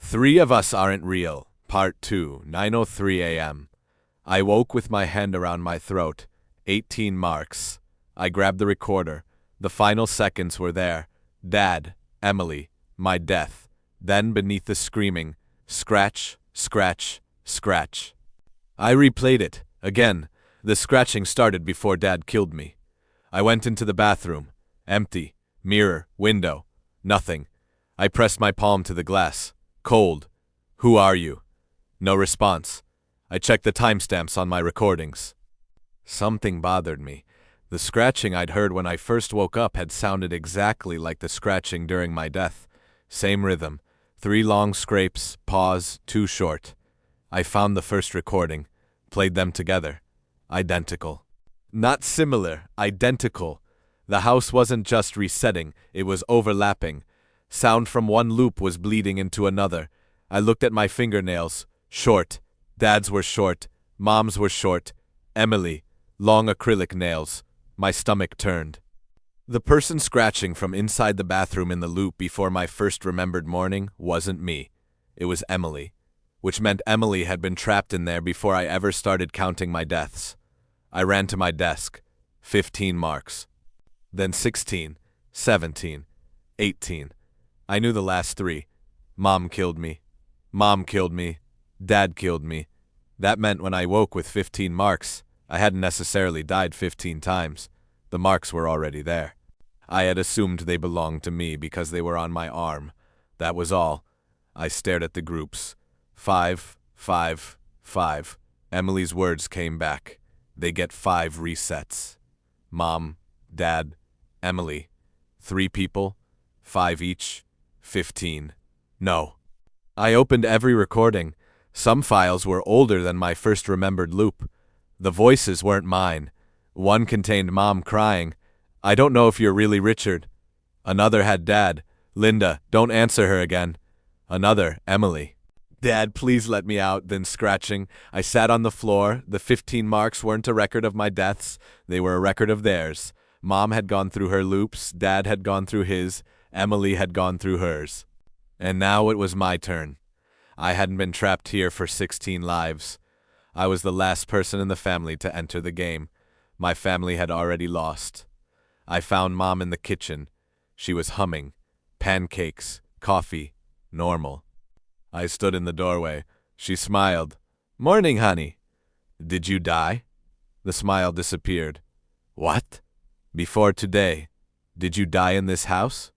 Three of Us Aren't Real, Part 2, 9:03 a.m. I woke with my hand around my throat. 18 marks. I grabbed the recorder. The final seconds were there. Dad, Emily, my death. Then beneath the screaming, scratch, scratch, scratch. I replayed it. Again, the scratching started before Dad killed me. I went into the bathroom. Empty. Mirror, window. Nothing. I pressed my palm to the glass. Cold. Who are you? No response. I checked the timestamps on my recordings. Something bothered me. The scratching I'd heard when I first woke up had sounded exactly like the scratching during my death. Same rhythm. 3 long scrapes, pause, 2 short. I found the first recording. Played them together. Identical. Not similar, identical. The house wasn't just resetting, it was overlapping. Sound from one loop was bleeding into another. I looked at my fingernails. Short. Dad's were short. Mom's were short. Emily. Long acrylic nails. My stomach turned. The person scratching from inside the bathroom in the loop before my first remembered morning wasn't me. It was Emily. Which meant Emily had been trapped in there before I ever started counting my deaths. I ran to my desk. 15 marks. Then 16, 17, 18. I knew the last 3. Mom killed me. Mom killed me. Dad killed me. That meant when I woke with 15 marks, I hadn't necessarily died 15 times. The marks were already there. I had assumed they belonged to me because they were on my arm. That was all. I stared at the groups. 5, 5, 5. Emily's words came back. They get 5 resets. Mom, Dad, Emily. 3 people, 5 each, 15. No. I opened every recording. Some files were older than my first remembered loop. The voices weren't mine. One contained Mom crying, "I don't know if you're really Richard." Another had Dad, "Linda, don't answer her again." Another, Emily, "Dad, please let me out," then scratching. I sat on the floor. The 15 marks weren't a record of my deaths. They were a record of theirs. Mom had gone through her loops. Dad had gone through his. Emily had gone through hers. And now it was my turn. I hadn't been trapped here for 16 lives. I was the last person in the family to enter the game. My family had already lost. I found Mom in the kitchen. She was humming. Pancakes, coffee, normal. I stood in the doorway. She smiled. "Morning, honey." "Did you die?" The smile disappeared. "What?" "Before today. Did you die in this house?"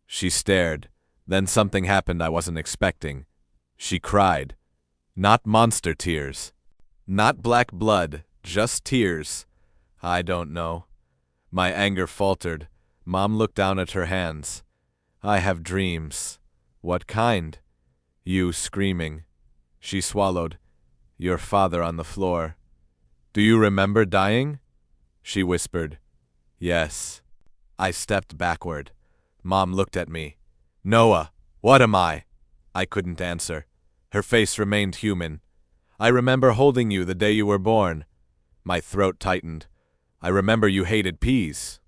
She stared. Then something happened I wasn't expecting. She cried. Not monster tears. Not black blood, just tears. I don't know. My anger faltered. Mom looked down at her hands. "I have dreams." "What kind?" "You screaming." She swallowed. "Your father on the floor." "Do you remember dying?" She whispered. "Yes." I stepped backward. Mom looked at me. "Noah, what am I?" I couldn't answer. Her face remained human. "I remember holding you the day you were born." My throat tightened. "I remember you hated peas."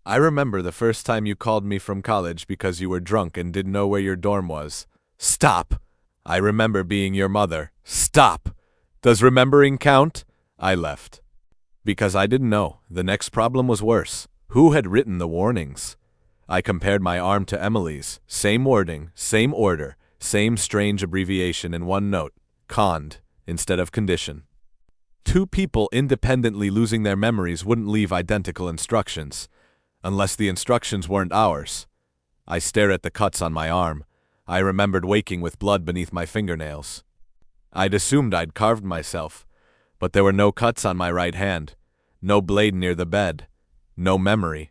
"I remember the first time you called me from college because you were drunk and didn't know where your dorm was." "Stop!" "I remember being your mother." "Stop!" "Does remembering count?" I left. Because I didn't know. The next problem was worse. Who had written the warnings? I compared my arm to Emily's. Same wording, same order, same strange abbreviation in one note. Conned instead of condition. 2 people independently losing their memories wouldn't leave identical instructions. Unless the instructions weren't ours. I stared at the cuts on my arm. I remembered waking with blood beneath my fingernails. I'd assumed I'd carved myself. But there were no cuts on my right hand. No blade near the bed. No memory.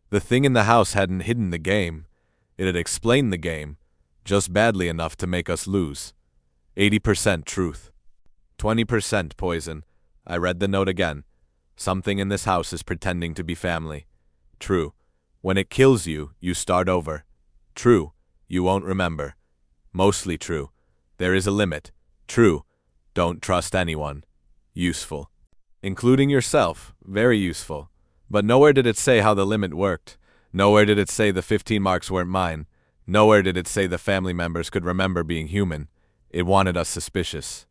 The thing in the house hadn't hidden the game. It had explained the game, just badly enough to make us lose. 80% truth. 20% poison. I read the note again. Something in this house is pretending to be family. True. When it kills you, you start over. True. You won't remember. Mostly true. There is a limit. True. Don't trust anyone. Useful. Including yourself. Very useful. But nowhere did it say how the limit worked. Nowhere did it say the 15 marks weren't mine. Nowhere did it say the family members could remember being human. It wanted us suspicious.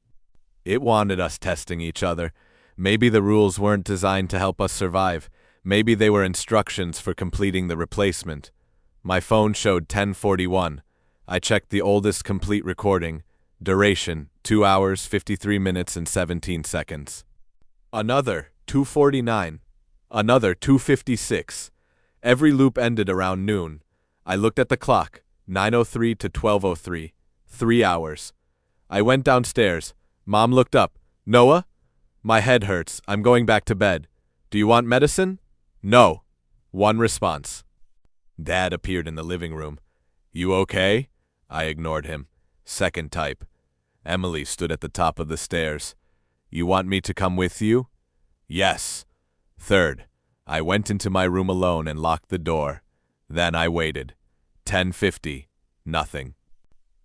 It wanted us testing each other. Maybe the rules weren't designed to help us survive. Maybe they were instructions for completing the replacement. My phone showed 10:41. I checked the oldest complete recording. Duration, 2 hours, 53 minutes, and 17 seconds. Another, 2:49. Another, 2:56. Every loop ended around noon. I looked at the clock, 9:03 to 12:03. 3 hours. I went downstairs. Mom looked up. Noah? My head hurts. I'm going back to bed. Do you want medicine? No. One response. Dad appeared in the living room. You okay? I ignored him. Second type. Emily stood at the top of the stairs. You want me to come with you? Yes. Third. I went into my room alone and locked the door. Then I waited. 10:50. Nothing.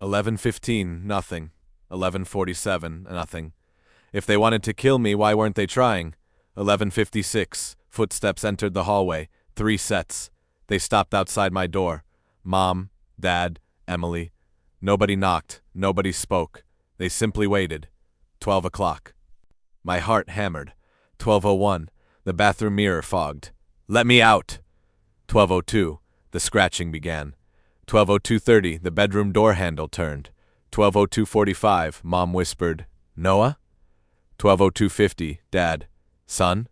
11:15. Nothing. 11:47. Nothing. If they wanted to kill me, why weren't they trying? 11:56. Footsteps entered the hallway. 3 sets. They stopped outside my door. Mom, Dad, Emily. Nobody knocked. Nobody spoke. They simply waited. 12 o'clock. My heart hammered. 12:01. The bathroom mirror fogged. Let me out! 12:02. The scratching began. 12:02:30. The bedroom door handle turned. 12:02:45. Mom whispered, Noah? 12:02:50. Dad. Son?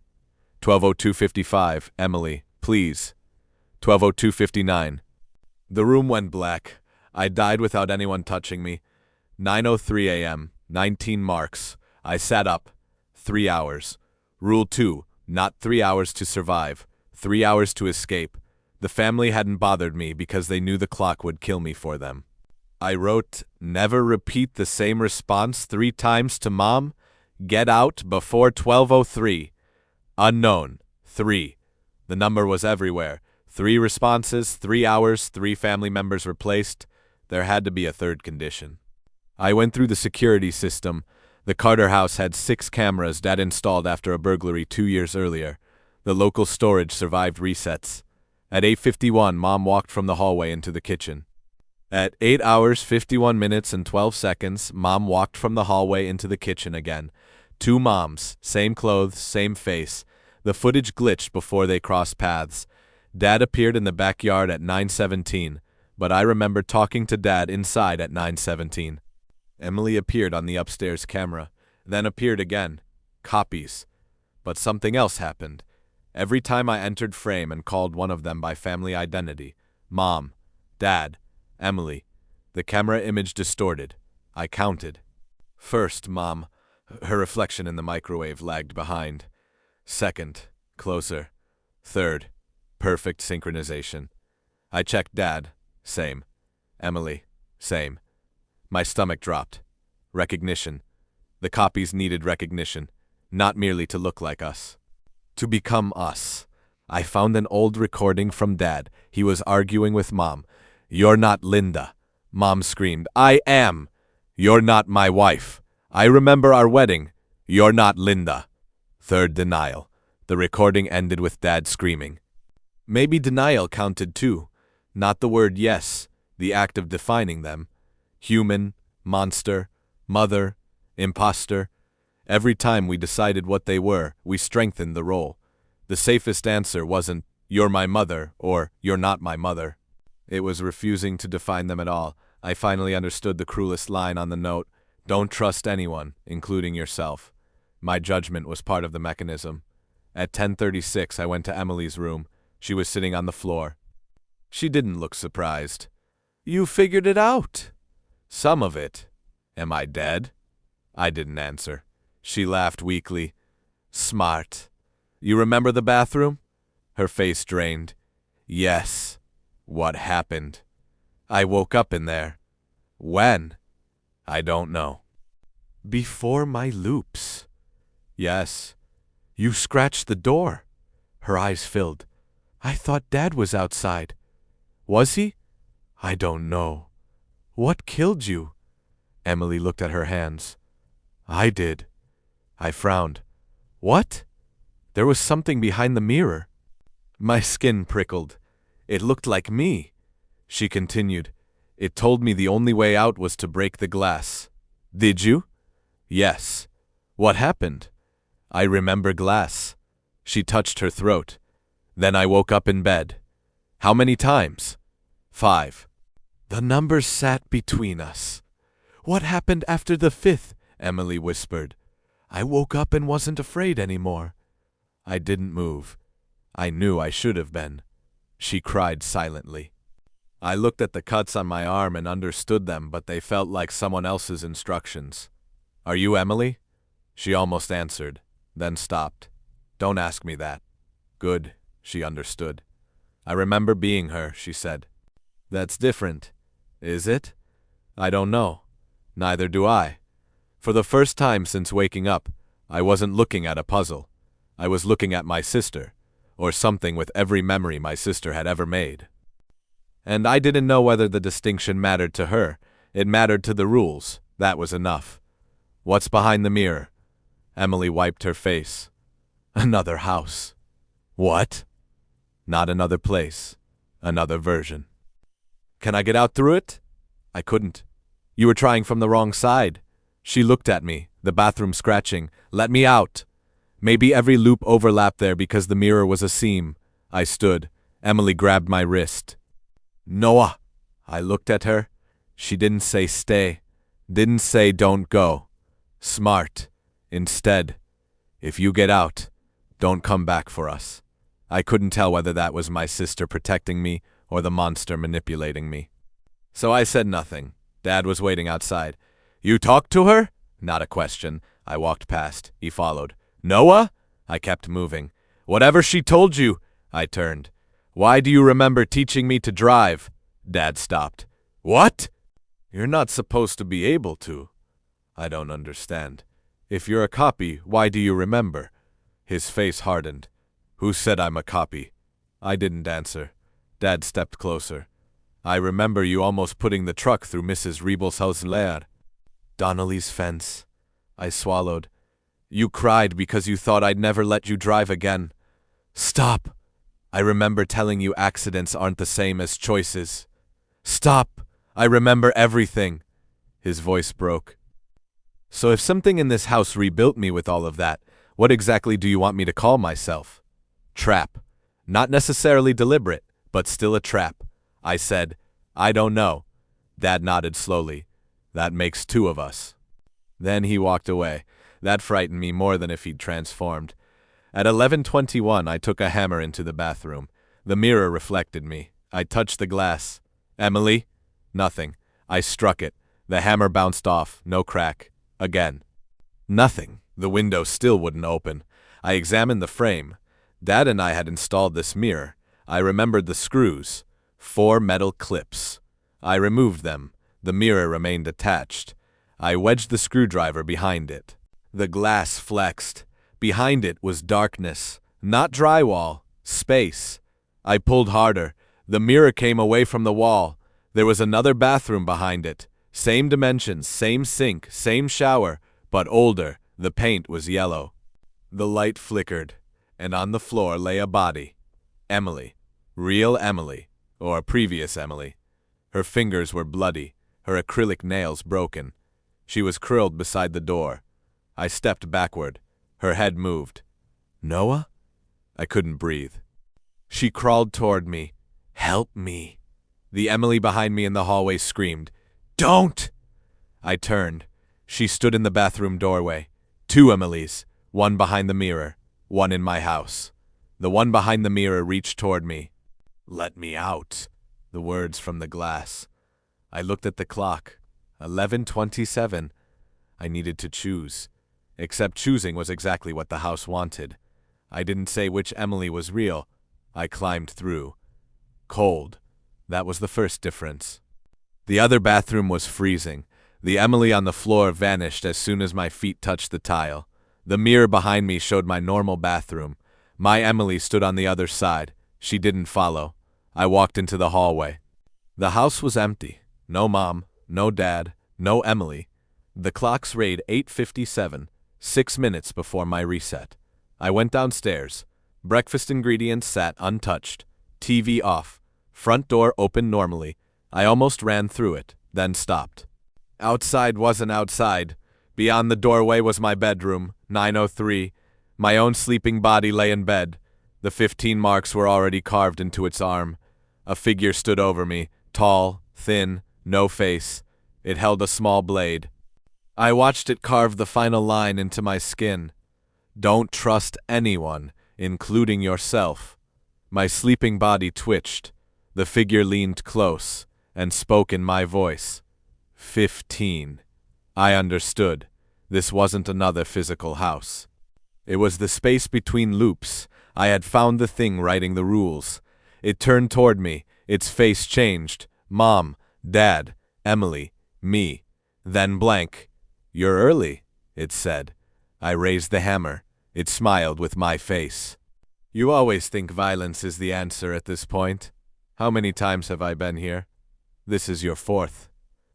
12:02:55. Emily. Please. 12:02:59. The room went black. I died without anyone touching me. 9:03 a.m. 19 marks. I sat up. 3 hours. Rule 2. Not 3 hours to survive. 3 hours to escape. The family hadn't bothered me because they knew the clock would kill me for them. I wrote, never repeat the same response 3 times to Mom. Get out before 12:03. Unknown. 3. The number was everywhere. 3 responses, 3 hours, 3 family members replaced. There had to be a third condition. I went through the security system. The Carter house had 6 cameras Dad installed after a burglary 2 years earlier. The local storage survived resets. At 8:51, Mom walked from the hallway into the kitchen. At 8 hours, 51 minutes, and 12 seconds, Mom walked from the hallway into the kitchen again. 2 moms, same clothes, same face. The footage glitched before they crossed paths. Dad appeared in the backyard at 9:17, but I remember talking to Dad inside at 9:17. Emily appeared on the upstairs camera, then appeared again. Copies. But something else happened. Every time I entered frame and called one of them by family identity, Mom, Dad, Emily, the camera image distorted. I counted. First, Mom. Her reflection in the microwave lagged behind. Second, closer. Third, perfect synchronization. I checked Dad. Same. Emily. Same. My stomach dropped. Recognition. The copies needed recognition, not merely to look like us. To become us. I found an old recording from Dad. He was arguing with Mom. You're not Linda. Mom screamed, I am. You're not my wife. I remember our wedding. You're not Linda. Third denial. The recording ended with Dad screaming. Maybe denial counted too. Not the word yes, the act of defining them. Human, monster, mother, imposter. Every time we decided what they were, we strengthened the role. The safest answer wasn't, you're my mother, or you're not my mother. It was refusing to define them at all. I finally understood the cruelest line on the note. Don't trust anyone, including yourself. My judgment was part of the mechanism. At 10:36, I went to Emily's room. She was sitting on the floor. She didn't look surprised. You figured it out. Some of it. Am I dead? I didn't answer. She laughed weakly. Smart. You remember the bathroom? Her face drained. Yes. What happened? I woke up in there. When? I don't know. Before my loops. Yes. You scratched the door. Her eyes filled. I thought Dad was outside. Was he? I don't know. What killed you? Emily looked at her hands. I did. I frowned. What? There was something behind the mirror. My skin prickled. It looked like me. She continued. It told me the only way out was to break the glass. Did you? Yes. What happened? I remember glass. She touched her throat. Then I woke up in bed. How many times? 5. The numbers sat between us. What happened after the 5th? Emily whispered. I woke up and wasn't afraid anymore. I didn't move. I knew I should have been. She cried silently. I looked at the cuts on my arm and understood them, but they felt like someone else's instructions. Are you Emily? She almost answered, then stopped. Don't ask me that. Good, she understood. I remember being her, she said. That's different. Is it? I don't know. Neither do I. For the first time since waking up, I wasn't looking at a puzzle. I was looking at my sister, or something with every memory my sister had ever made. And I didn't know whether the distinction mattered to her. It mattered to the rules. That was enough. What's behind the mirror? Emily wiped her face. Another house. What? Not another place. Another version. Can I get out through it? I couldn't. You were trying from the wrong side. She looked at me, the bathroom scratching. Let me out. Maybe every loop overlapped there because the mirror was a seam. I stood. Emily grabbed my wrist. Noah. I looked at her. She didn't say stay. Didn't say don't go. Smart. Instead, if you get out, don't come back for us. I couldn't tell whether that was my sister protecting me or the monster manipulating me. So I said nothing. Dad was waiting outside. You talked to her? Not a question. I walked past. He followed. Noah? I kept moving. Whatever she told you. I turned. Why do you remember teaching me to drive? Dad stopped. What? You're not supposed to be able to. I don't understand. If you're a copy, why do you remember? His face hardened. Who said I'm a copy? I didn't answer. Dad stepped closer. I remember you almost putting the truck through Mrs. Rebelshaus lair. Donnelly's fence. I swallowed. You cried because you thought I'd never let you drive again. Stop. I remember telling you accidents aren't the same as choices. Stop. I remember everything. His voice broke. So if something in this house rebuilt me with all of that, what exactly do you want me to call myself? Trap. Not necessarily deliberate, but still a trap. I said, I don't know. Dad nodded slowly. That makes 2 of us. Then he walked away. That frightened me more than if he'd transformed. At 11:21, I took a hammer into the bathroom. The mirror reflected me. I touched the glass. Emily? Nothing. I struck it. The hammer bounced off. No crack. Again. Nothing. The window still wouldn't open. I examined the frame. Dad and I had installed this mirror. I remembered the screws. 4 metal clips. I removed them. The mirror remained attached. I wedged the screwdriver behind it. The glass flexed. Behind it was darkness. Not drywall. Space. I pulled harder. The mirror came away from the wall. There was another bathroom behind it. Same dimensions, same sink, same shower, but older. The paint was yellow. The light flickered, and on the floor lay a body. Emily. Real Emily. Or previous Emily. Her fingers were bloody, her acrylic nails broken. She was curled beside the door. I stepped backward. Her head moved. Noah? I couldn't breathe. She crawled toward me. Help me. The Emily behind me in the hallway screamed. Don't! I turned. She stood in the bathroom doorway. 2 Emilys, one behind the mirror, one in my house. The one behind the mirror reached toward me. Let me out. The words from the glass. I looked at the clock. 11:27. I needed to choose. Except choosing was exactly what the house wanted. I didn't say which Emily was real. I climbed through. Cold. That was the first difference. The other bathroom was freezing. The Emily on the floor vanished as soon as my feet touched the tile. The mirror behind me showed my normal bathroom. My Emily stood on the other side. She didn't follow. I walked into the hallway. The house was empty. No mom, no dad, no Emily. The clocks read 8:57, 6 minutes before my reset. I went downstairs. Breakfast ingredients sat untouched. TV off. Front door open normally. I almost ran through it, then stopped. Outside wasn't outside. Beyond the doorway was my bedroom, 903. My own sleeping body lay in bed. The 15 marks were already carved into its arm. A figure stood over me, tall, thin, no face. It held a small blade. I watched it carve the final line into my skin. Don't trust anyone, including yourself. My sleeping body twitched. The figure leaned close and spoke in my voice. 15. I understood. This wasn't another physical house. It was the space between loops. I had found the thing writing the rules. It turned toward me. Its face changed. Mom, Dad, Emily, me. Then blank. You're early, it said. I raised the hammer. It smiled with my face. You always think violence is the answer at this point. How many times have I been here? This is your fourth.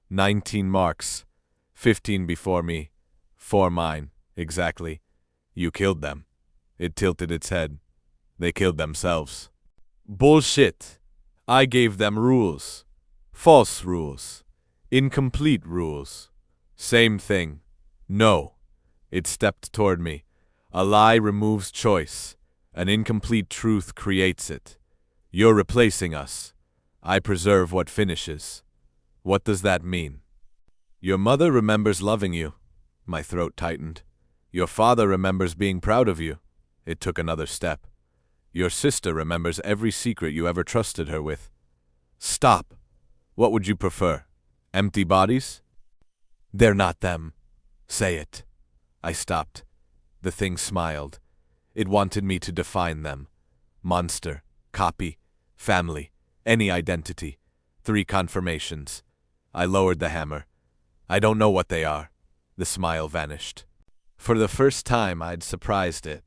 19 marks. 15 before me. 4 mine, exactly. You killed them. It tilted its head. They killed themselves. Bullshit. I gave them rules. False rules. Incomplete rules. Same thing. No. It stepped toward me. A lie removes choice. An incomplete truth creates it. You're replacing us. I preserve what finishes. What does that mean? Your mother remembers loving you. My throat tightened. Your father remembers being proud of you. It took another step. Your sister remembers every secret you ever trusted her with. Stop. What would you prefer? Empty bodies? They're not them. Say it. I stopped. The thing smiled. It wanted me to define them. Monster, copy, family, any identity. 3 confirmations. I lowered the hammer. I don't know what they are. The smile vanished. For the first time, I'd surprised it.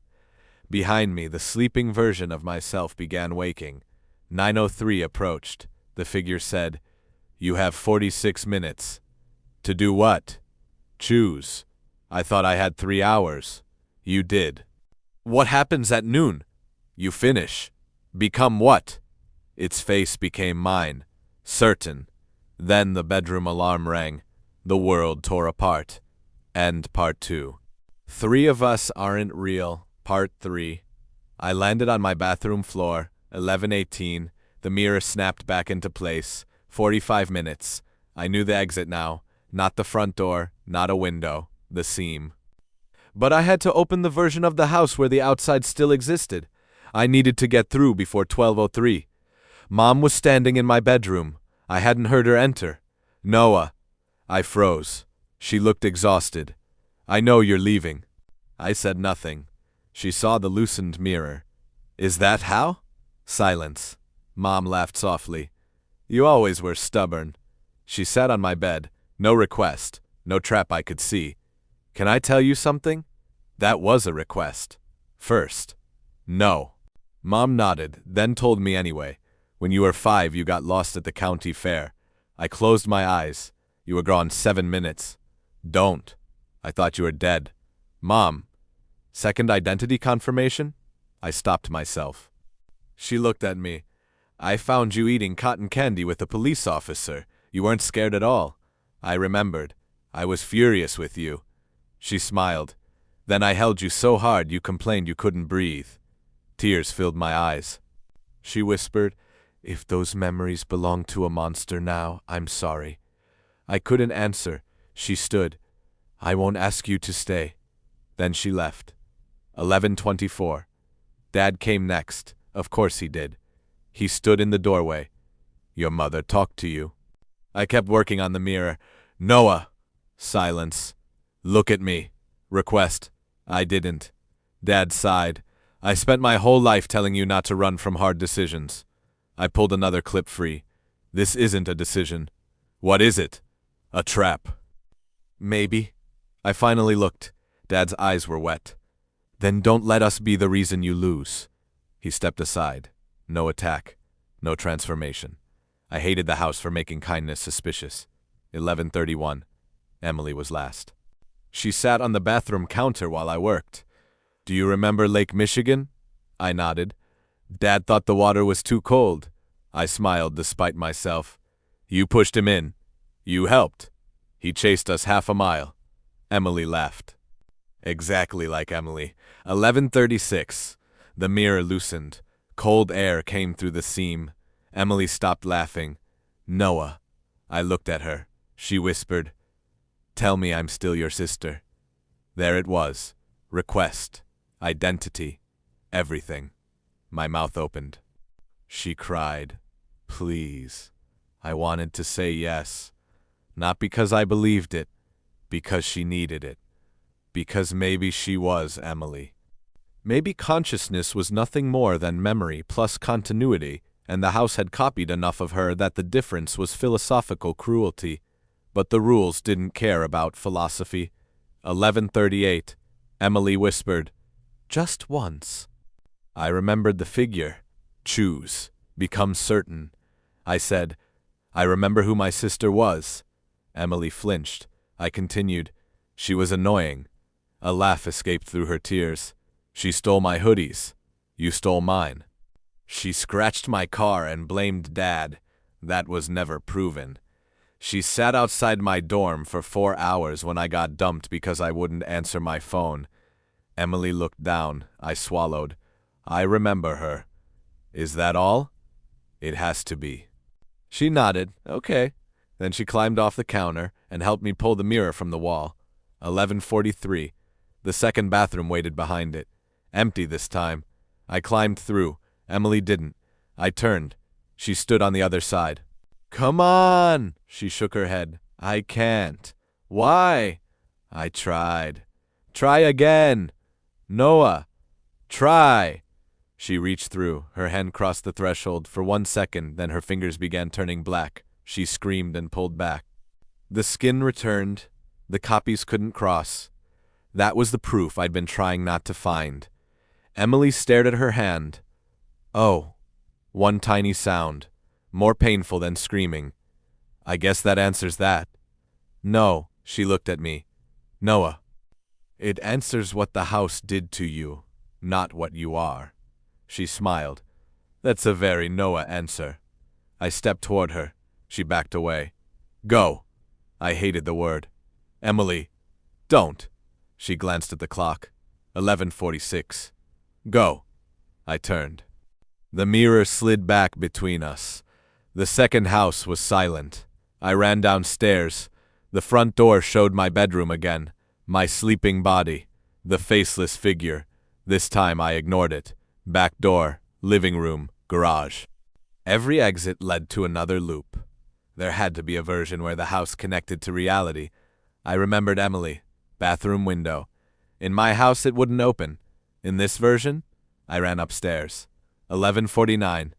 Behind me, the sleeping version of myself began waking. 903 approached. The figure said, You have 46 minutes. To do what? Choose. I thought I had 3 hours. You did. What happens at noon? You finish. Become what? Its face became mine. Certain. Then the bedroom alarm rang. The world tore apart. End part 2. 3 of us aren't real. Part 3. I landed on my bathroom floor. 11:18. The mirror snapped back into place. 45 minutes. I knew the exit now. Not the front door, not a window. The seam. But I had to open the version of the house where the outside still existed. I needed to get through before 12:03. Mom was standing in my bedroom. I hadn't heard her enter. Noah. I froze. She looked exhausted. I know you're leaving. I said nothing. She saw the loosened mirror. Is that how? Silence. Mom laughed softly. You always were stubborn. She sat on my bed. No request. No trap I could see. Can I tell you something? That was a request. First. No. Mom nodded, then told me anyway. When you were 5, you got lost at the county fair. I closed my eyes. You were gone 7 minutes. Don't. I thought you were dead. Mom. Second identity confirmation? I stopped myself. She looked at me. I found you eating cotton candy with a police officer. You weren't scared at all. I remembered. I was furious with you. She smiled. Then I held you so hard you complained you couldn't breathe. Tears filled my eyes. She whispered, If those memories belong to a monster now, I'm sorry. I couldn't answer. She stood. I won't ask you to stay. Then she left. 11:24. Dad came next. Of course he did. He stood in the doorway. Your mother talked to you. I kept working on the mirror. Noah. Silence. Look at me. Request. I didn't. Dad sighed. I spent my whole life telling you not to run from hard decisions. I pulled another clip free. This isn't a decision. What is it? A trap. Maybe. I finally looked. Dad's eyes were wet. Then don't let us be the reason you lose. He stepped aside. No attack. No transformation. I hated the house for making kindness suspicious. 11:31. Emily was last. She sat on the bathroom counter while I worked. Do you remember Lake Michigan? I nodded. Dad thought the water was too cold. I smiled despite myself. You pushed him in. You helped. He chased us half a mile. Emily laughed. Exactly like Emily. 11:36. The mirror loosened. Cold air came through the seam. Emily stopped laughing. Noah. I looked at her. She whispered, "Tell me I'm still your sister." There it was. Request. Identity. Everything. My mouth opened. She cried. Please. I wanted to say yes. Not because I believed it. Because she needed it. Because maybe she was Emily. Maybe consciousness was nothing more than memory plus continuity, and the house had copied enough of her that the difference was philosophical cruelty. But the rules didn't care about philosophy. 11:38. Emily whispered, "Just once." I remembered the figure. Choose. Become certain. I said, "I remember who my sister was." Emily flinched. I continued, "She was annoying." A laugh escaped through her tears. "She stole my hoodies. You stole mine." She scratched my car and blamed Dad. That was never proven. She sat outside my dorm for 4 hours when I got dumped because I wouldn't answer my phone. Emily looked down. I swallowed. I remember her. Is that all? It has to be. She nodded. Okay. Then she climbed off the counter and helped me pull the mirror from the wall. 11:43. The second bathroom waited behind it. Empty this time. I climbed through. Emily didn't. I turned. She stood on the other side. "Come on!" She shook her head. "I can't." "Why?" I tried. "Try again." "Noah, try." She reached through. Her hand crossed the threshold for 1 second, then her fingers began turning black. She screamed and pulled back. The skin returned. The copies couldn't cross. That was the proof I'd been trying not to find. Emily stared at her hand. Oh. One tiny sound. More painful than screaming. I guess that answers that. No, she looked at me. Noah. It answers what the house did to you, not what you are. She smiled. That's a very Noah answer. I stepped toward her. She backed away. Go. I hated the word. Emily. Don't. She glanced at the clock. 11:46. Go. I turned. The mirror slid back between us. The second house was silent. I ran downstairs. The front door showed my bedroom again. My sleeping body. The faceless figure. This time I ignored it. Back door, living room, garage. Every exit led to another loop. There had to be a version where the house connected to reality. I remembered Emily. Bathroom window. In my house it wouldn't open. In this version, I ran upstairs. 11:49.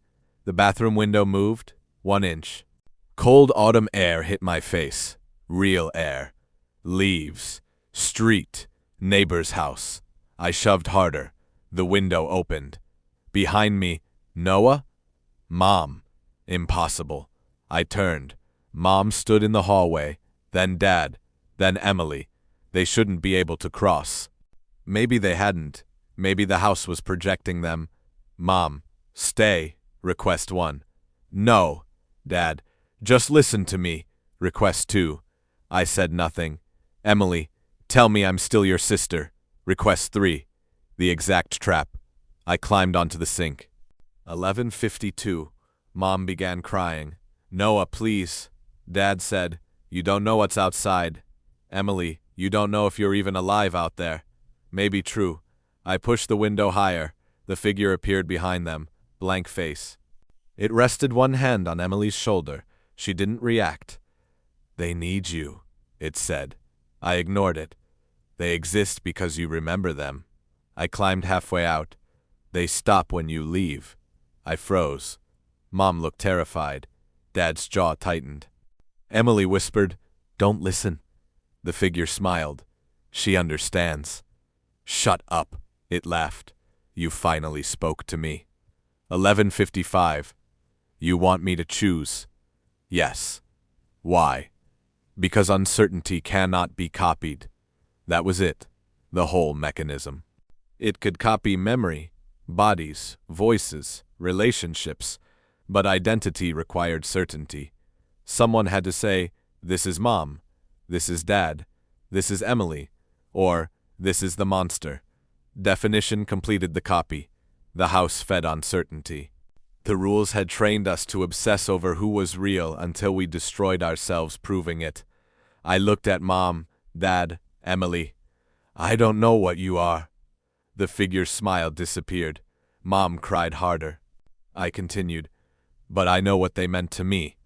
The bathroom window moved 1 inch. Cold autumn air hit my face. Real air. Leaves. Street. Neighbor's house. I shoved harder. The window opened. Behind me, Noah? Mom. Impossible. I turned. Mom stood in the hallway. Then Dad. Then Emily. They shouldn't be able to cross. Maybe they hadn't. Maybe the house was projecting them. Mom. Stay. Request 1. No. Dad. Just listen to me. Request 2. I said nothing. Emily. Tell me I'm still your sister. Request 3. The exact trap. I climbed onto the sink. 11:52. Mom began crying. Noah, please. Dad said, You don't know what's outside. Emily, you don't know if you're even alive out there. Maybe true. I pushed the window higher. The figure appeared behind them. Blank face. It rested one hand on Emily's shoulder. She didn't react. They need you, it said. I ignored it. They exist because you remember them. I climbed halfway out. They stop when you leave. I froze. Mom looked terrified. Dad's jaw tightened. Emily whispered, Don't listen. The figure smiled. She understands. Shut up, it laughed. You finally spoke to me. 11:55. You want me to choose? Yes. Why? Because uncertainty cannot be copied. That was it. The whole mechanism. It could copy memory, bodies, voices, relationships, but identity required certainty. Someone had to say, "This is Mom. This is Dad. This is Emily." Or, "This is the monster." Definition completed the copy. The house fed on certainty. The rules had trained us to obsess over who was real until we destroyed ourselves proving it. I looked at Mom, Dad, Emily. "I don't know what you are." The figure's smile disappeared. Mom cried harder. I continued, "But I know what they meant to me."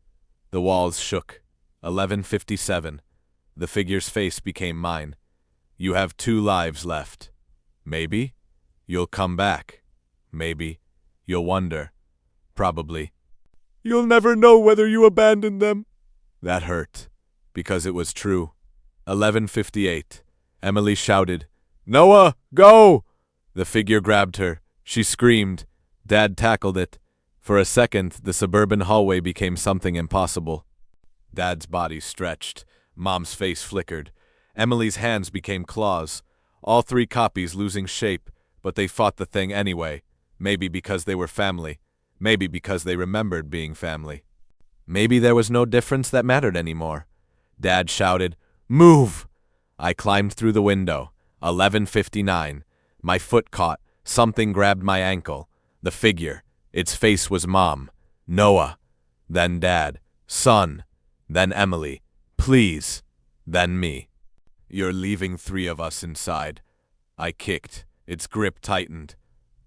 The walls shook. 11:57. The figure's face became mine. "You have 2 lives left. Maybe you'll come back. Maybe you'll wonder. Probably you'll never know whether you abandoned them." That hurt, because it was true. 11:58. Emily shouted, "Noah, go!" The figure grabbed her. She screamed. Dad tackled it. For a second, the suburban hallway became something impossible. Dad's body stretched. Mom's face flickered. Emily's hands became claws. All 3 copies losing shape, but they fought the thing anyway. Maybe because they were family. Maybe because they remembered being family. Maybe there was no difference that mattered anymore. Dad shouted, "Move!" I climbed through the window. 11:59. My foot caught. Something grabbed my ankle. The figure. Its face was Mom. Noah. Then Dad. Son. Then Emily. Please. Then me. "You're leaving 3 of us inside." I kicked. Its grip tightened.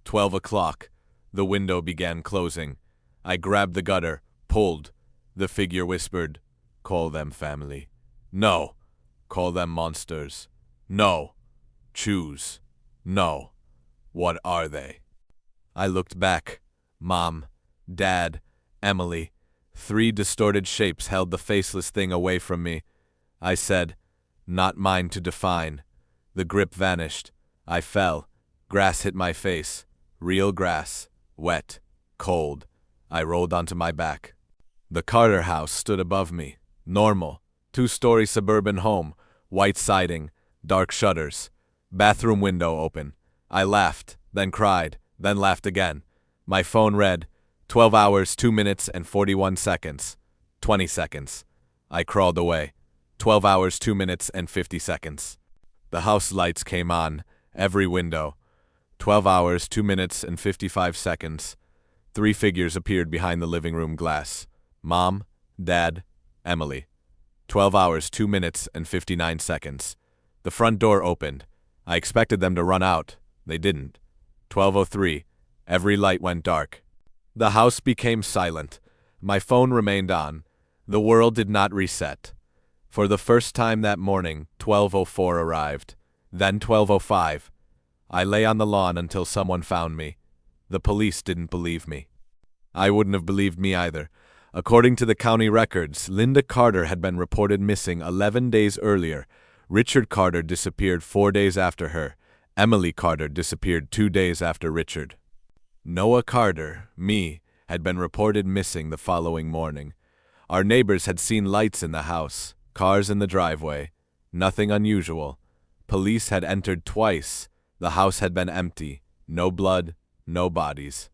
12 o'clock. The window began closing. I grabbed the gutter, pulled. The figure whispered, "Call them family." "No." "Call them monsters." "No." "Choose." "No." "What are they?" I looked back. Mom, Dad, Emily. 3 distorted shapes held the faceless thing away from me. I said, "Not mine to define." The grip vanished. I fell. Grass hit my face. Real grass. Wet. Cold. I rolled onto my back. The Carter house stood above me. Normal. 2-story suburban home. White siding. Dark shutters. Bathroom window open. I laughed, then cried, then laughed again. My phone read, 12 hours, 2 minutes, and 41 seconds. 20 seconds. I crawled away. 12 hours, 2 minutes, and 50 seconds. The house lights came on. Every window. 12 hours, 2 minutes, and 55 seconds. 3 figures appeared behind the living room glass. Mom, Dad, Emily. 12 hours, 2 minutes, and 59 seconds. The front door opened. I expected them to run out. They didn't. 12:03. Every light went dark. The house became silent. My phone remained on. The world did not reset. For the first time that morning, 12:04 arrived. Then 12:05. I lay on the lawn until someone found me. The police didn't believe me. I wouldn't have believed me either. According to the county records, Linda Carter had been reported missing 11 days earlier. Richard Carter disappeared 4 days after her. Emily Carter disappeared 2 days after Richard. Noah Carter, me, had been reported missing the following morning. Our neighbors had seen lights in the house, cars in the driveway. Nothing unusual. Police had entered twice. The house had been empty. No blood, no bodies.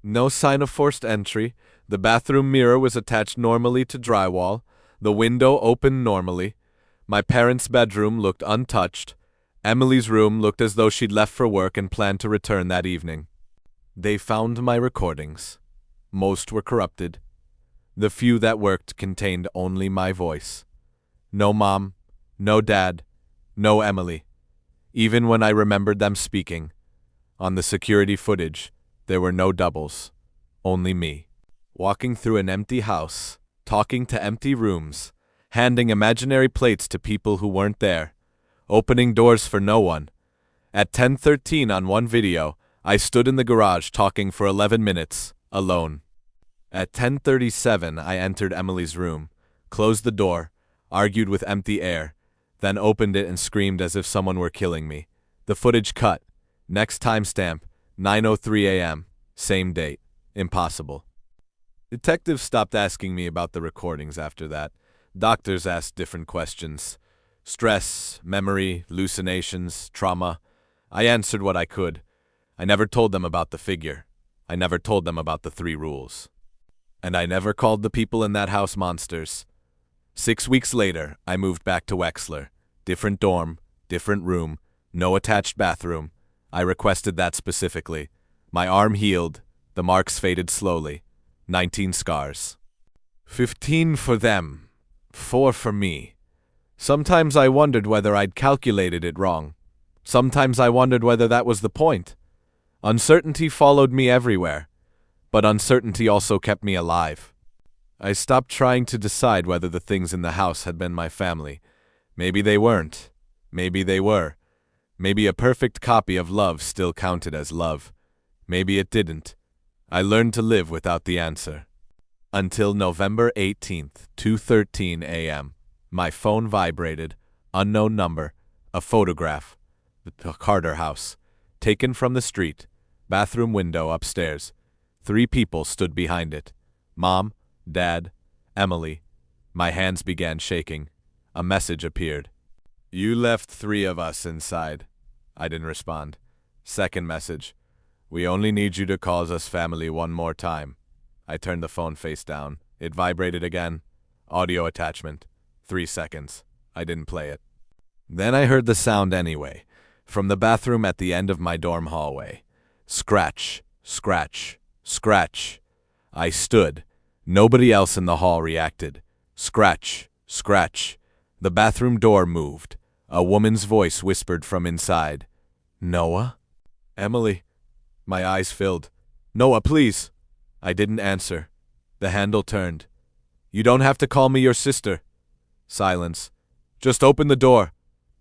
No sign of forced entry. The bathroom mirror was attached normally to drywall. The window opened normally. My parents' bedroom looked untouched. Emily's room looked as though she'd left for work and planned to return that evening. They found my recordings. Most were corrupted. The few that worked contained only my voice. No Mom, no Dad, no Emily. Even when I remembered them speaking. On the security footage, there were no doubles. Only me. Walking through an empty house, talking to empty rooms, handing imaginary plates to people who weren't there, opening doors for no one. At 10:13 on one video, I stood in the garage talking for 11 minutes, alone. At 10:37, I entered Emily's room, closed the door, argued with empty air, then opened it and screamed as if someone were killing me. The footage cut. Next timestamp, 9:03 a.m. Same date. Impossible. Detectives stopped asking me about the recordings after that. Doctors asked different questions. Stress, memory, hallucinations, trauma. I answered what I could. I never told them about the figure. I never told them about the 3 rules. And I never called the people in that house monsters. 6 weeks later, I moved back to Wexler. Different dorm, different room, no attached bathroom. I requested that specifically. My arm healed. The marks faded slowly. 19 scars. 15 for them. 4 for me. Sometimes I wondered whether I'd calculated it wrong. Sometimes I wondered whether that was the point. Uncertainty followed me everywhere, but uncertainty also kept me alive. I stopped trying to decide whether the things in the house had been my family. Maybe they weren't. Maybe they were. Maybe a perfect copy of love still counted as love. Maybe it didn't. I learned to live without the answer. Until November 18th, 2:13 a.m. My phone vibrated. Unknown number. A photograph. The Carter house. Taken from the street. Bathroom window upstairs. 3 people stood behind it. Mom, Dad, Emily. My hands began shaking. A message appeared. You left 3 of us inside. I didn't respond. Second message. We only need you to call us family one more time. I turned the phone face down. It vibrated again. Audio attachment. 3 seconds. I didn't play it. Then I heard the sound anyway, from the bathroom at the end of my dorm hallway. Scratch, scratch, scratch. I stood. Nobody else in the hall reacted. Scratch, scratch. The bathroom door moved. A woman's voice whispered from inside. Noah? Emily. My eyes filled. Noah, please. I didn't answer. The handle turned. You don't have to call me your sister. Silence. Just open the door.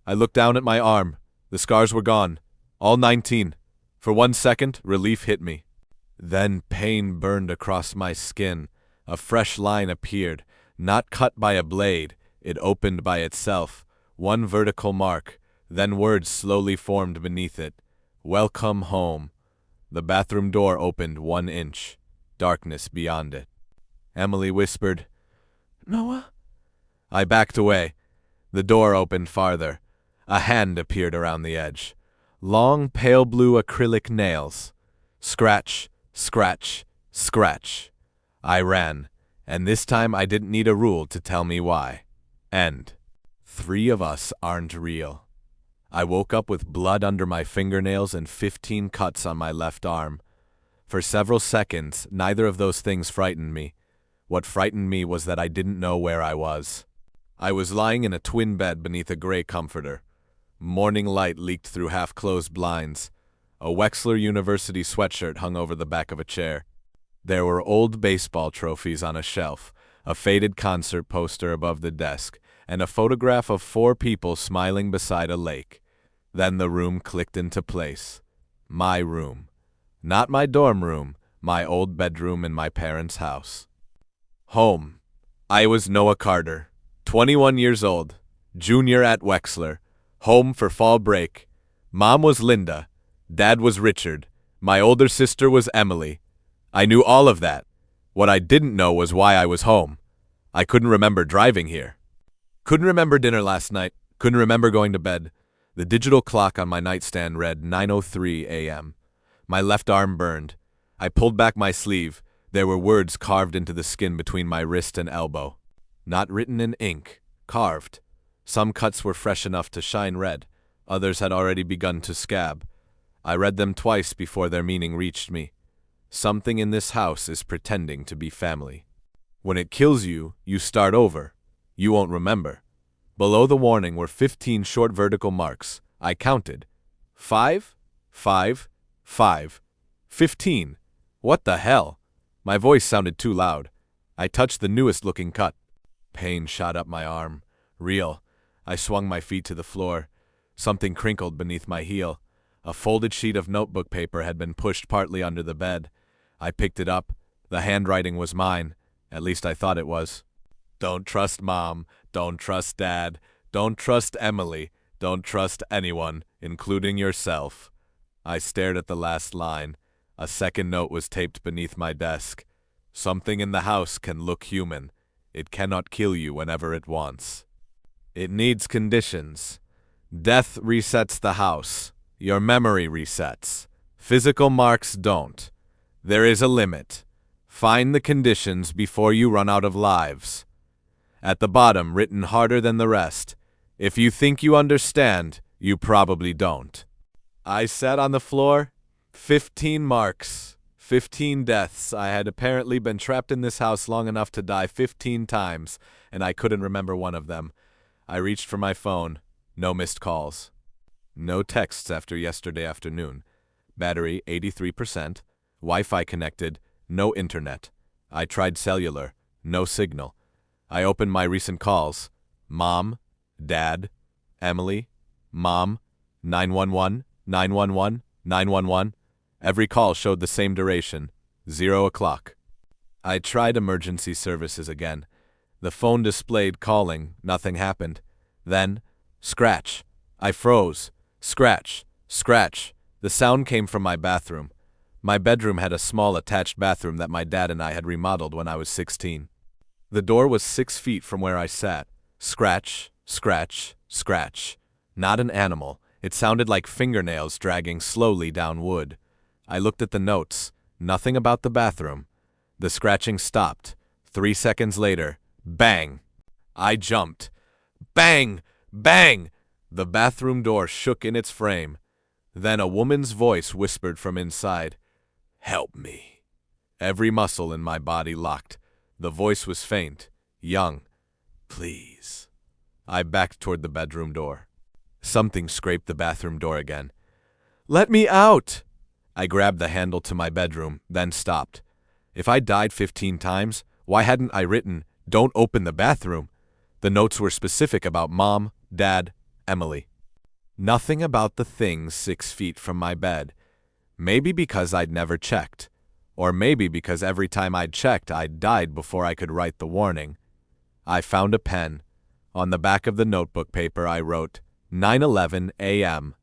I looked down at my arm. The scars were gone. All 19. For 1 second, relief hit me. Then pain burned across my skin. A fresh line appeared, not cut by a blade. It opened by itself. 1 vertical mark. Then words slowly formed beneath it. Welcome home. The bathroom door opened 1 inch. Darkness beyond it. Emily whispered, Noah? I backed away. The door opened farther. A hand appeared around the edge. Long, pale blue acrylic nails. Scratch, scratch, scratch. I ran, and this time I didn't need a rule to tell me why. End. 3 of us aren't real. I woke up with blood under my fingernails and 15 cuts on my left arm. For several seconds, neither of those things frightened me. What frightened me was that I didn't know where I was. I was lying in a twin bed beneath a gray comforter. Morning light leaked through half-closed blinds. A Wexler University sweatshirt hung over the back of a chair. There were old baseball trophies on a shelf, a faded concert poster above the desk, and a photograph of 4 people smiling beside a lake. Then the room clicked into place. My room. Not my dorm room, my old bedroom in my parents' house. Home. I was Noah Carter, 21 years old, junior at Wexler, home for fall break. Mom was Linda, Dad was Richard, my older sister was Emily. I knew all of that. What I didn't know was why I was home. I couldn't remember driving here. Couldn't remember dinner last night, couldn't remember going to bed. The digital clock on my nightstand read 9:03 a.m. My left arm burned. I pulled back my sleeve. There were words carved into the skin between my wrist and elbow. Not written in ink, carved. Some cuts were fresh enough to shine red. Others had already begun to scab. I read them twice before their meaning reached me. Something in this house is pretending to be family. When it kills you, you start over. You won't remember. Below the warning were 15 short vertical marks. I counted. 5, 5, 5, 15. What the hell? My voice sounded too loud. I touched the newest looking cut. Pain shot up my arm. Real. I swung my feet to the floor. Something crinkled beneath my heel. A folded sheet of notebook paper had been pushed partly under the bed. I picked it up. The handwriting was mine. At least I thought it was. Don't trust Mom. Don't trust Dad. Don't trust Emily. Don't trust anyone, including yourself. I stared at the last line. A second note was taped beneath my desk. Something in the house can look human. It cannot kill you whenever it wants. It needs conditions. Death resets the house. Your memory resets. Physical marks don't. There is a limit. Find the conditions before you run out of lives. At the bottom, written harder than the rest, if you think you understand, you probably don't. I sat on the floor. 15 marks. 15 deaths. I had apparently been trapped in this house long enough to die 15 times, and I couldn't remember one of them. I reached for my phone. No missed calls. No texts after yesterday afternoon. Battery 83%. Wi-Fi connected. No internet. I tried cellular. No signal. I opened my recent calls. Mom, Dad, Emily, Mom, 911, 911, 911. Every call showed the same duration, 0 o'clock. I tried emergency services again. The phone displayed calling, nothing happened. Then, scratch. I froze. Scratch, scratch. The sound came from my bathroom. My bedroom had a small attached bathroom that my dad and I had remodeled when I was 16. The door was 6 feet from where I sat. Scratch, scratch, scratch. Not an animal. It sounded like fingernails dragging slowly down wood. I looked at the notes. Nothing about the bathroom. The scratching stopped. 3 seconds later, bang! I jumped. Bang! Bang! The bathroom door shook in its frame. Then a woman's voice whispered from inside, "Help me." Every muscle in my body locked. The voice was faint, young. "Please." I backed toward the bedroom door. Something scraped the bathroom door again. "Let me out!" I grabbed the handle to my bedroom, then stopped. If I died 15 times, why hadn't I written, "Don't open the bathroom"? The notes were specific about Mom, Dad, Emily. Nothing about the things 6 feet from my bed. Maybe because I'd never checked. Or maybe because every time I'd checked, I'd died before I could write the warning. I found a pen. On the back of the notebook paper I wrote, 9:11 a.m.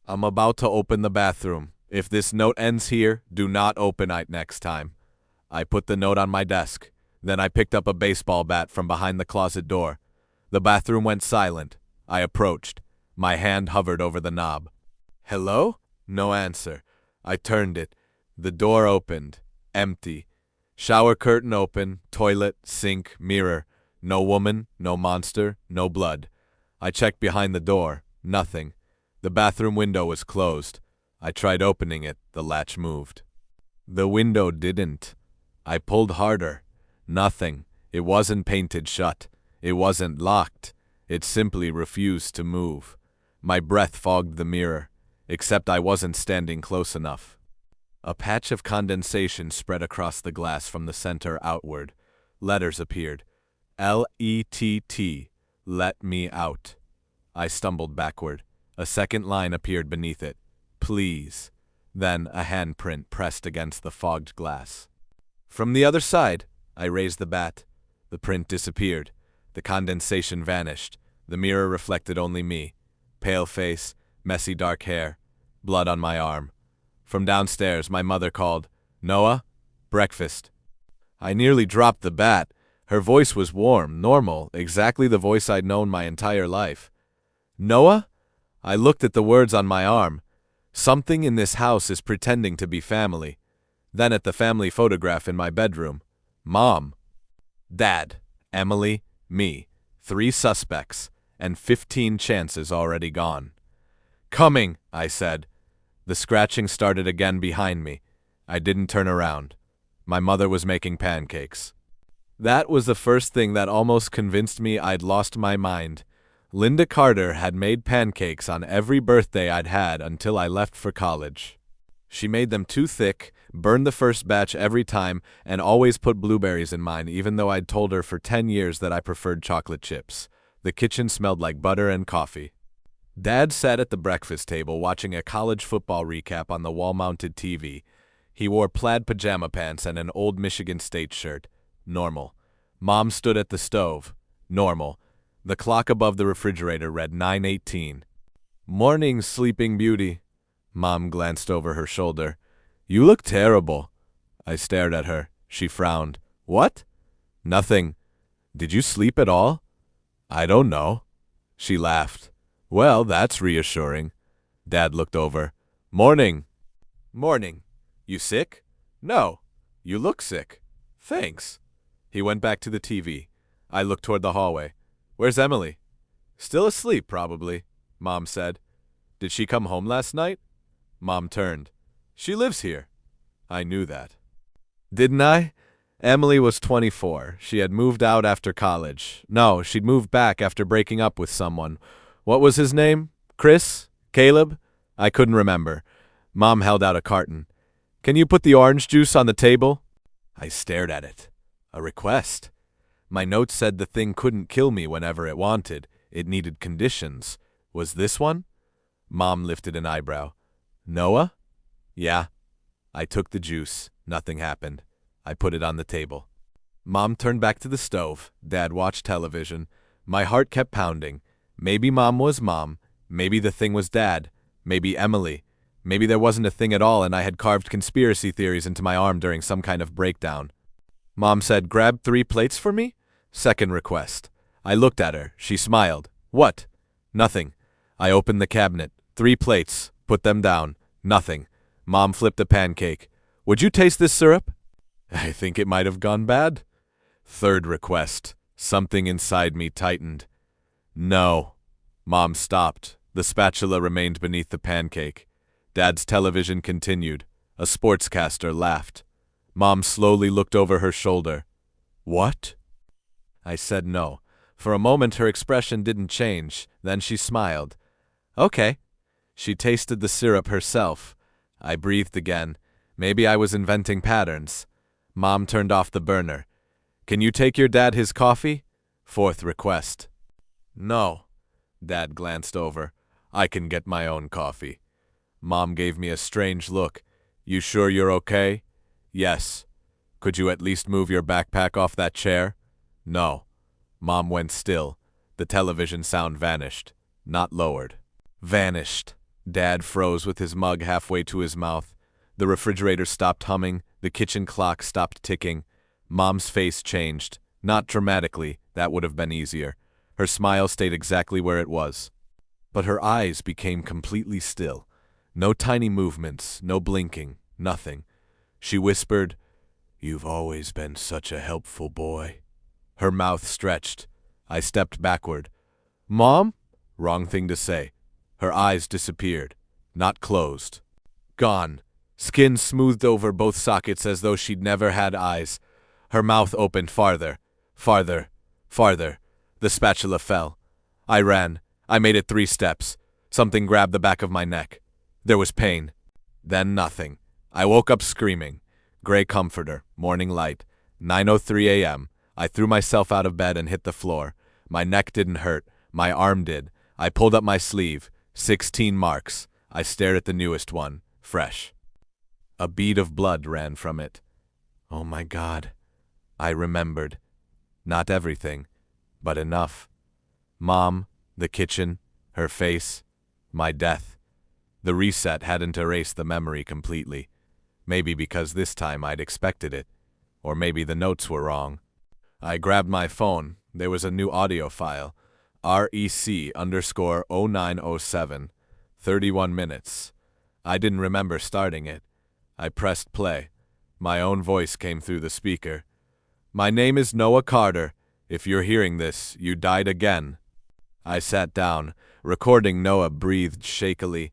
I'm about to open the bathroom. If this note ends here, do not open it next time. I put the note on my desk. Then I picked up a baseball bat from behind the closet door. The bathroom went silent. I approached. My hand hovered over the knob. "Hello?" No answer. I turned it. The door opened. Empty. Shower curtain open, toilet, sink, mirror. No woman, no monster, no blood. I checked behind the door. Nothing. The bathroom window was closed. I tried opening it. The latch moved. The window didn't. I pulled harder. Nothing. It wasn't painted shut. It wasn't locked. It simply refused to move. My breath fogged the mirror, except I wasn't standing close enough. A patch of condensation spread across the glass from the center outward. Letters appeared. L-E-T-T. Let me out. I stumbled backward. A second line appeared beneath it. Please. Then a handprint pressed against the fogged glass. From the other side, I raised the bat. The print disappeared. The condensation vanished. The mirror reflected only me. Pale face, messy dark hair, blood on my arm. From downstairs, my mother called, "Noah, breakfast." I nearly dropped the bat. Her voice was warm, normal, exactly the voice I'd known my entire life. "Noah?" I looked at the words on my arm. Something in this house is pretending to be family. Then at the family photograph in my bedroom. Mom, Dad, Emily, me. 3 suspects, and 15 chances already gone. "Coming," I said. The scratching started again behind me. I didn't turn around. My mother was making pancakes. That was the first thing that almost convinced me I'd lost my mind. Linda Carter had made pancakes on every birthday I'd had until I left for college. She made them too thick, burned the first batch every time, and always put blueberries in mine, even though I'd told her for 10 years that I preferred chocolate chips. The kitchen smelled like butter and coffee. Dad sat at the breakfast table watching a college football recap on the wall-mounted TV. He wore plaid pajama pants and an old Michigan State shirt. Normal. Mom stood at the stove. Normal. The clock above the refrigerator read 9:18. "Morning, Sleeping Beauty." Mom glanced over her shoulder. "You look terrible." I stared at her. She frowned. "What?" "Nothing. Did you sleep at all?" "I don't know." She laughed. "Well, that's reassuring." Dad looked over. "Morning." "Morning. You sick?" "No. You look sick." Thanks. He went back to the TV. I looked toward the hallway. Where's Emily? Still asleep, probably, Mom said. Did she come home last night? Mom turned. She lives here. I knew that. Didn't I? Emily was 24. She had moved out after college. No, she'd moved back after breaking up with someone. What was his name? Chris? Caleb? I couldn't remember. Mom held out a carton. Can you put the orange juice on the table? I stared at it. A request. My note said the thing couldn't kill me whenever it wanted. It needed conditions. Was this one? Mom lifted an eyebrow. Noah? Yeah. I took the juice. Nothing happened. I put it on the table. Mom turned back to the stove. Dad watched television. My heart kept pounding. Maybe Mom was Mom. Maybe the thing was Dad. Maybe Emily. Maybe there wasn't a thing at all and I had carved conspiracy theories into my arm during some kind of breakdown. Mom said, grab 3 plates for me? Second request. I looked at her. She smiled. What? Nothing. I opened the cabinet. 3 plates. Put them down. Nothing. Mom flipped a pancake. Would you taste this syrup? I think it might have gone bad. Third request. Something inside me tightened. No. Mom stopped. The spatula remained beneath the pancake. Dad's television continued. A sportscaster laughed. Mom slowly looked over her shoulder. What? I said no. For a moment her expression didn't change. Then she smiled. Okay. She tasted the syrup herself. I breathed again. Maybe I was inventing patterns. Mom turned off the burner. Can you take your dad his coffee? Fourth request. No. Dad glanced over. I can get my own coffee. Mom gave me a strange look. You sure you're okay? Yes. Could you at least move your backpack off that chair? No. Mom went still. The television sound vanished. Not lowered. Vanished. Dad froze with his mug halfway to his mouth. The refrigerator stopped humming. The kitchen clock stopped ticking. Mom's face changed. Not dramatically. That would have been easier. Her smile stayed exactly where it was. But her eyes became completely still. No tiny movements, no blinking, nothing. She whispered, You've always been such a helpful boy. Her mouth stretched. I stepped backward. Mom? Wrong thing to say. Her eyes disappeared. Not closed. Gone. Skin smoothed over both sockets as though she'd never had eyes. Her mouth opened farther. Farther. Farther. The spatula fell. I ran. I made it 3 steps. Something grabbed the back of my neck. There was pain. Then nothing. I woke up screaming. Gray comforter. Morning light. 9:03 a.m. I threw myself out of bed and hit the floor. My neck didn't hurt. My arm did. I pulled up my sleeve. 16 marks. I stared at the newest one. Fresh. A bead of blood ran from it. Oh my God. I remembered. Not everything, but enough. Mom, the kitchen, her face, my death. The reset hadn't erased the memory completely. Maybe because this time I'd expected it. Or maybe the notes were wrong. I grabbed my phone. There was a new audio file. REC_0907. 31 minutes. I didn't remember starting it. I pressed play. My own voice came through the speaker. My name is Noah Carter. If you're hearing this, you died again. I sat down. Recording Noah breathed shakily.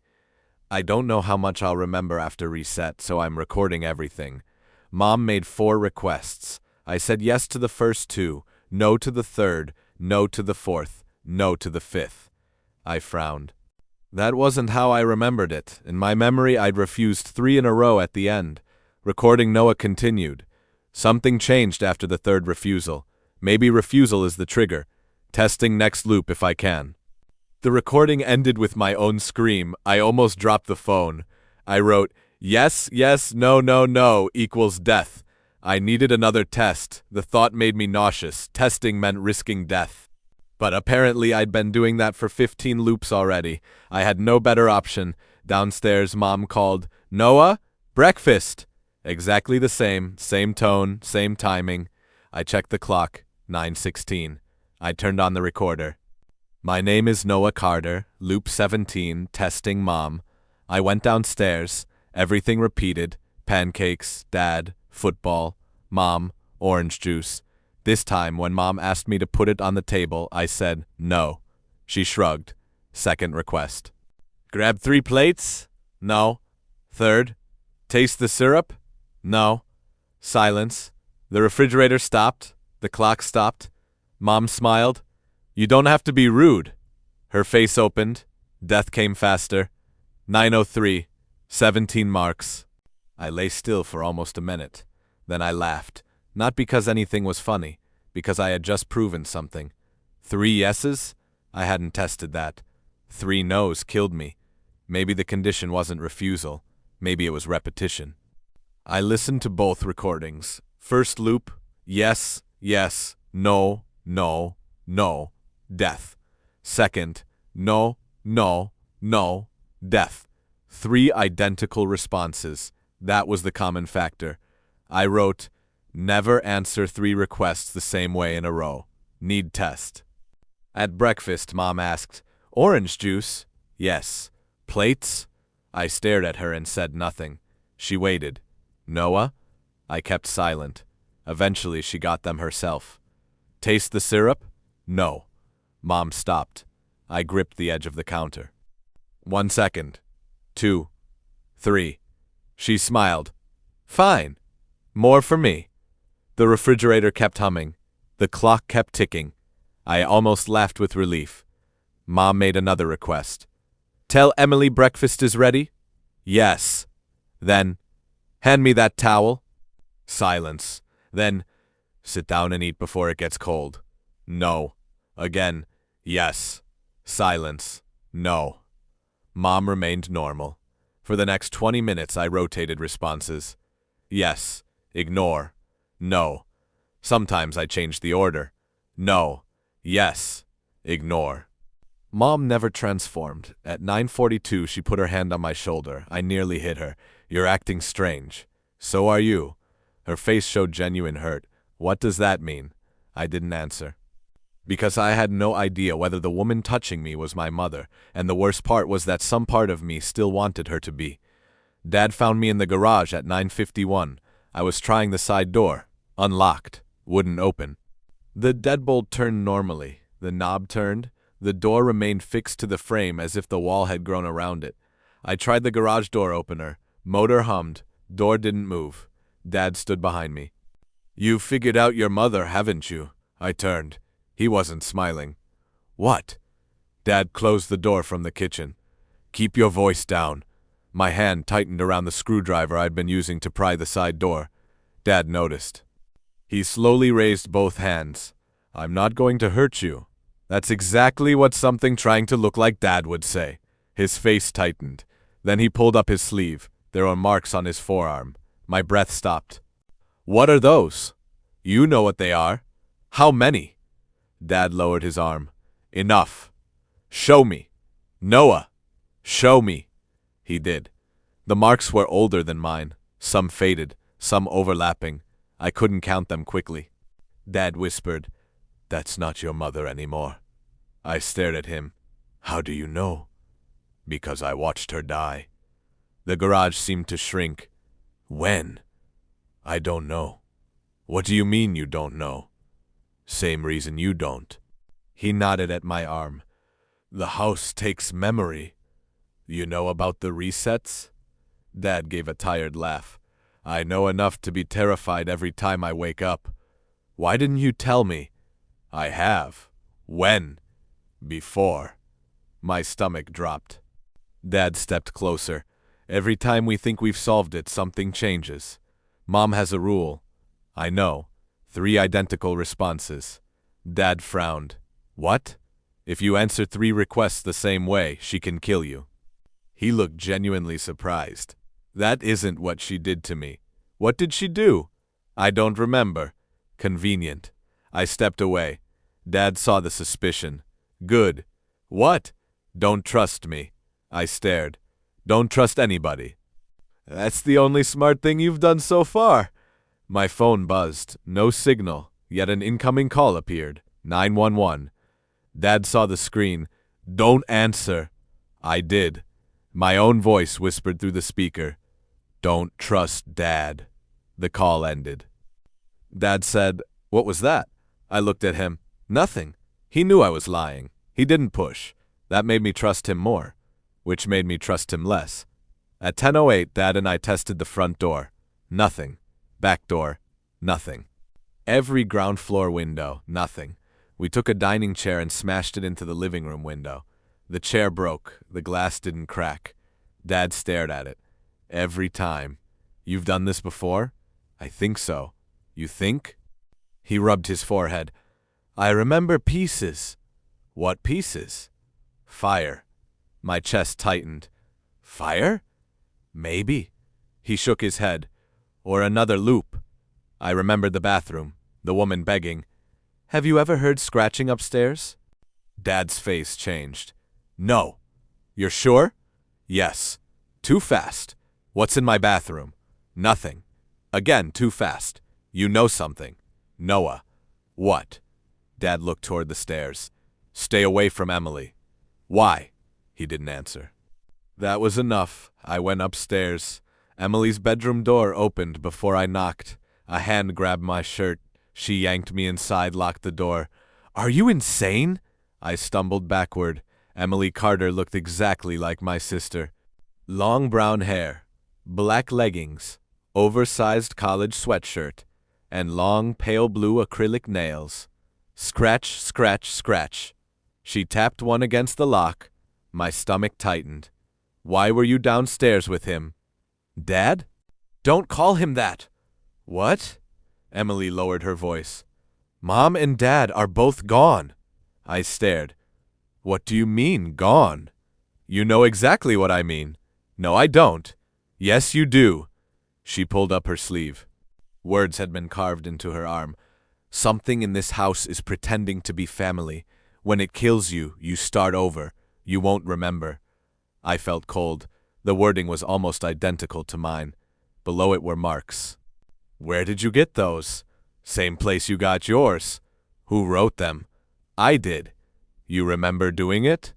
I don't know how much I'll remember after reset, so I'm recording everything. Mom made 4 requests. I said yes to the first 2, no to the third, no to the fourth, no to the 5th. I frowned. That wasn't how I remembered it. In my memory, I'd refused 3 in a row at the end. Recording Noah continued. Something changed after the 3rd refusal. Maybe refusal is the trigger. Testing next loop if I can. The recording ended with my own scream. I almost dropped the phone. I wrote, yes, yes, no, no, no equals death. I needed another test. The thought made me nauseous. Testing meant risking death. But apparently I'd been doing that for 15 loops already. I had no better option. Downstairs, Mom called, Noah, breakfast. Exactly the same tone, same timing. I checked the clock, 9:16. I turned on the recorder. My name is Noah Carter, loop 17, testing Mom. I went downstairs. Everything repeated. Pancakes, Dad, football, Mom, Orange juice. This time, when Mom asked me to put it on the table, I said no. She shrugged. Second request. Grab 3 plates? No. Third. Taste the syrup? No. Silence. The refrigerator stopped. The clock stopped. Mom smiled. You don't have to be rude. Her face opened. Death came faster. 9:03. 17 marks. I lay still for almost a minute. Then I laughed. Not because anything was funny. Because I had just proven something. 3 yeses? I hadn't tested that. 3 no's killed me. Maybe the condition wasn't refusal. Maybe it was repetition. I listened to both recordings. First loop, yes, yes, no, no, no, death. Second, no, no, no, death. 3 identical responses. That was the common factor. I wrote, never answer 3 requests the same way in a row. Need test. At breakfast, Mom asked, orange juice? Yes. Plates? I stared at her and said nothing. She waited. Noah? I kept silent. Eventually, she got them herself. Taste the syrup? No. Mom stopped. I gripped the edge of the counter. 1 second. 2. 3. She smiled. Fine. More for me. The refrigerator kept humming. The clock kept ticking. I almost laughed with relief. Mom made another request. Tell Emily breakfast is ready? Yes. Then, hand me that towel. Silence. Then, sit down and eat before it gets cold. No. Again, yes. Silence. No. Mom remained normal. For the next 20 minutes, I rotated responses. Yes. Ignore. No. Sometimes I changed the order. No. Yes. Ignore. Mom never transformed. At 9:42, she put her hand on my shoulder. I nearly hit her. You're acting strange. So are you. Her face showed genuine hurt. What does that mean? I didn't answer. Because I had no idea whether the woman touching me was my mother, and the worst part was that some part of me still wanted her to be. Dad found me in the garage at 9:51. I was trying the side door. Unlocked. Wouldn't open. The deadbolt turned normally. The knob turned. The door remained fixed to the frame as if the wall had grown around it. I tried the garage door opener. Motor hummed. Door didn't move. Dad stood behind me. You've figured out your mother, haven't you? I turned. He wasn't smiling. What? Dad closed the door from the kitchen. Keep your voice down. My hand tightened around the screwdriver I'd been using to pry the side door. Dad noticed. He slowly raised both hands. I'm not going to hurt you. That's exactly what something trying to look like Dad would say. His face tightened. Then he pulled up his sleeve. There were marks on his forearm. My breath stopped. What are those? You know what they are. How many? Dad lowered his arm. Enough. Show me. Noah. Show me. He did. The marks were older than mine. Some faded, some overlapping. I couldn't count them quickly. Dad whispered, That's not your mother anymore. I stared at him. How do you know? Because I watched her die. The garage seemed to shrink. When? I don't know. What do you mean you don't know? Same reason you don't. He nodded at my arm. The house takes memory. You know about the resets? Dad gave a tired laugh. I know enough to be terrified every time I wake up. Why didn't you tell me? I have. When? Before. My stomach dropped. Dad stepped closer. Every time we think we've solved it, something changes. Mom has a rule. I know. 3 identical responses. Dad frowned. What? If you answer 3 requests the same way, she can kill you. He looked genuinely surprised. That isn't what she did to me. What did she do? I don't remember. Convenient. I stepped away. Dad saw the suspicion. Good. What? Don't trust me. I stared. Don't trust anybody. That's the only smart thing you've done so far. My phone buzzed. No signal. Yet an incoming call appeared. 911. Dad saw the screen. Don't answer. I did. My own voice whispered through the speaker. Don't trust Dad. The call ended. Dad said, "What was that?" I looked at him. Nothing. He knew I was lying. He didn't push. That made me trust him more, which made me trust him less. At 10:08, Dad and I tested the front door. Nothing. Back door. Nothing. Every ground floor window. Nothing. We took a dining chair and smashed it into the living room window. The chair broke. The glass didn't crack. Dad stared at it. Every time. "You've done this before?" "I think so." "You think?" He rubbed his forehead. "I remember pieces." "What pieces?" "Fire." My chest tightened. "Fire?" "Maybe." He shook his head. "Or another loop." I remembered the bathroom, the woman begging. "Have you ever heard scratching upstairs?" Dad's face changed. "No." "You're sure?" "Yes." "Too fast." "What's in my bathroom?" "Nothing." Again, too fast. "You know something." "Noah." "What?" Dad looked toward the stairs. "Stay away from Emily." "Why?" He didn't answer. That was enough. I went upstairs. Emily's bedroom door opened before I knocked. A hand grabbed my shirt. She yanked me inside, locked the door. "Are you insane?" I stumbled backward. Emily Carter looked exactly like my sister. Long brown hair, black leggings, oversized college sweatshirt, and long pale blue acrylic nails. Scratch, scratch, scratch. She tapped one against the lock. My stomach tightened. "Why were you downstairs with him?" "Dad?" "Don't call him that." "What?" Emily lowered her voice. "Mom and Dad are both gone." I stared. "What do you mean, gone?" "You know exactly what I mean." "No, I don't." "Yes, you do." She pulled up her sleeve. Words had been carved into her arm. "Something in this house is pretending to be family. When it kills you, you start over. You won't remember." I felt cold. The wording was almost identical to mine. Below it were marks. "Where did you get those?" "Same place you got yours." "Who wrote them?" "I did." "You remember doing it?"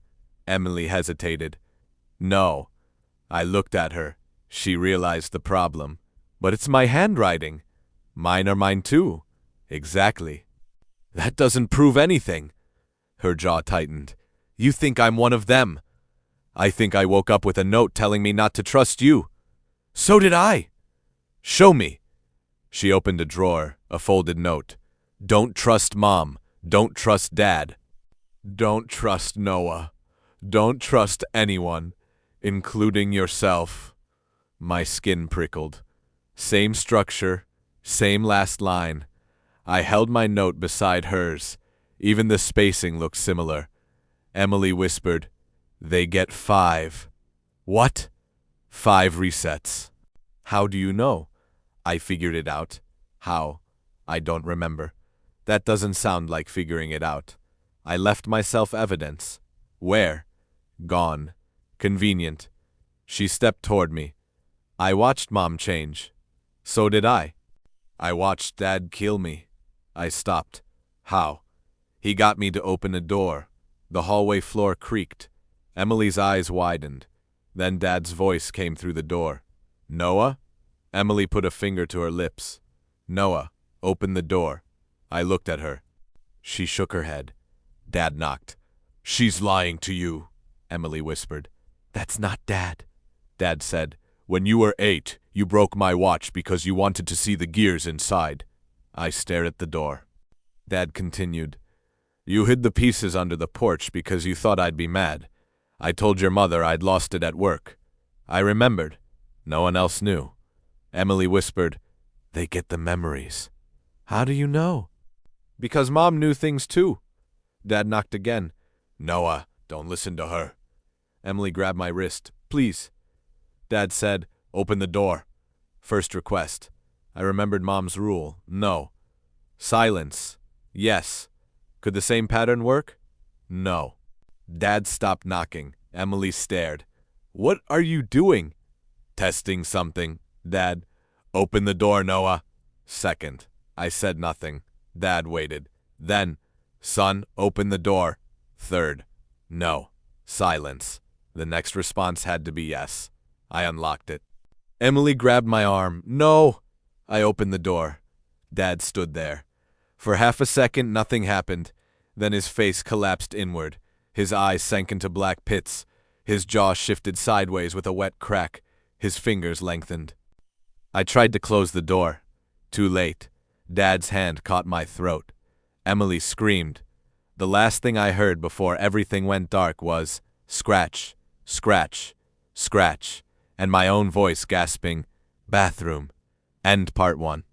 Emily hesitated. "No." I looked at her. She realized the problem. "But it's my handwriting." "Mine are mine too." "Exactly." "That doesn't prove anything." Her jaw tightened. "You think I'm one of them." "I think I woke up with a note telling me not to trust you." "So did I." "Show me." She opened a drawer, a folded note. "Don't trust Mom. Don't trust Dad. Don't trust Noah. Don't trust anyone, including yourself." My skin prickled. Same structure, same last line. I held my note beside hers. Even the spacing looked similar. Emily whispered, "They get 5. "What?" "5 resets." "How do you know?" "I figured it out." "How?" "I don't remember." "That doesn't sound like figuring it out." "I left myself evidence." "Where?" "Gone." "Convenient." She stepped toward me. "I watched Mom change." "So did I." "I watched Dad kill me." I stopped. "How?" "He got me to open a door." The hallway floor creaked. Emily's eyes widened. Then Dad's voice came through the door. "Noah?" Emily put a finger to her lips. "Noah, open the door." I looked at her. She shook her head. Dad knocked. "She's lying to you," Emily whispered. "That's not Dad." Dad said, "When you were 8, you broke my watch because you wanted to see the gears inside." I stared at the door. Dad continued, "You hid the pieces under the porch because you thought I'd be mad. I told your mother I'd lost it at work. I remembered. No one else knew." Emily whispered, "They get the memories." "How do you know?" "Because Mom knew things too." Dad knocked again. "Noah, don't listen to her." Emily grabbed my wrist. "Please." Dad said, "Open the door." First request. I remembered Mom's rule. No. Silence. Yes. Could the same pattern work? No. Dad stopped knocking. Emily stared. "What are you doing?" "Testing something." Dad, "Open the door, Noah." Second. I said nothing. Dad waited. Then, "Son, open the door." Third. No. Silence. The next response had to be yes. I unlocked it. Emily grabbed my arm. "No." I opened the door. Dad stood there. For half a second, nothing happened. Then his face collapsed inward. His eyes sank into black pits. His jaw shifted sideways with a wet crack. His fingers lengthened. I tried to close the door. Too late. Dad's hand caught my throat. Emily screamed. The last thing I heard before everything went dark was, "Scratch, scratch, scratch," and my own voice gasping, "Bathroom." End part 1.